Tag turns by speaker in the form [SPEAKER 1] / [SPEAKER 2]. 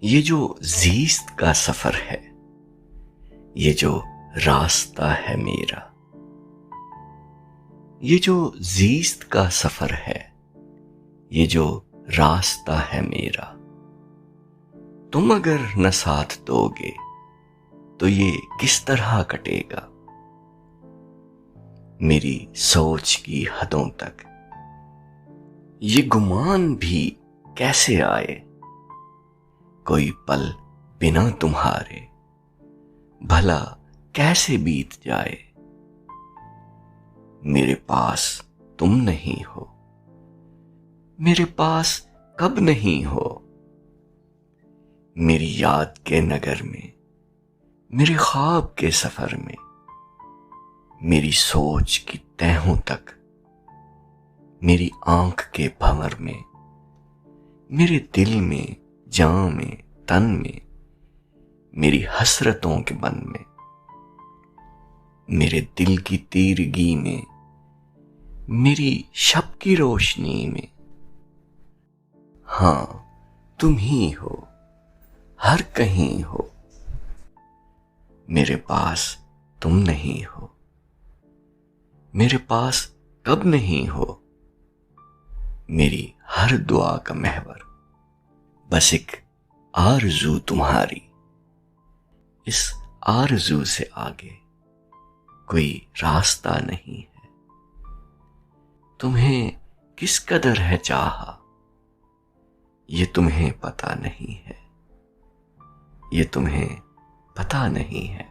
[SPEAKER 1] ये जो जीस्त का सफर है, ये जो रास्ता है मेरा, ये जो जीस्त का सफर है, ये जो रास्ता है मेरा, तुम अगर न साथ दोगे तो ये किस तरह कटेगा। मेरी सोच की हदों तक ये गुमान भी कैसे आए, कोई पल बिना तुम्हारे भला कैसे बीत जाए। मेरे पास तुम नहीं हो, मेरे पास कब नहीं हो। मेरी याद के नगर में, मेरे ख्वाब के सफर में, मेरी सोच की तहों तक, मेरी आंख के भंवर में, मेरे दिल में, जान में, तन में, मेरी हसरतों के बन में, मेरे दिल की तीरगी में, मेरी शब की रोशनी में। हां, तुम ही हो, हर कहीं हो। मेरे पास तुम नहीं हो, मेरे पास कब नहीं हो। मेरी हर दुआ का महवर बस एक आरज़ू तुम्हारी। इस आरज़ू से आगे कोई रास्ता नहीं है। तुम्हें किस कदर है चाहा, ये तुम्हें पता नहीं है, ये तुम्हें पता नहीं है।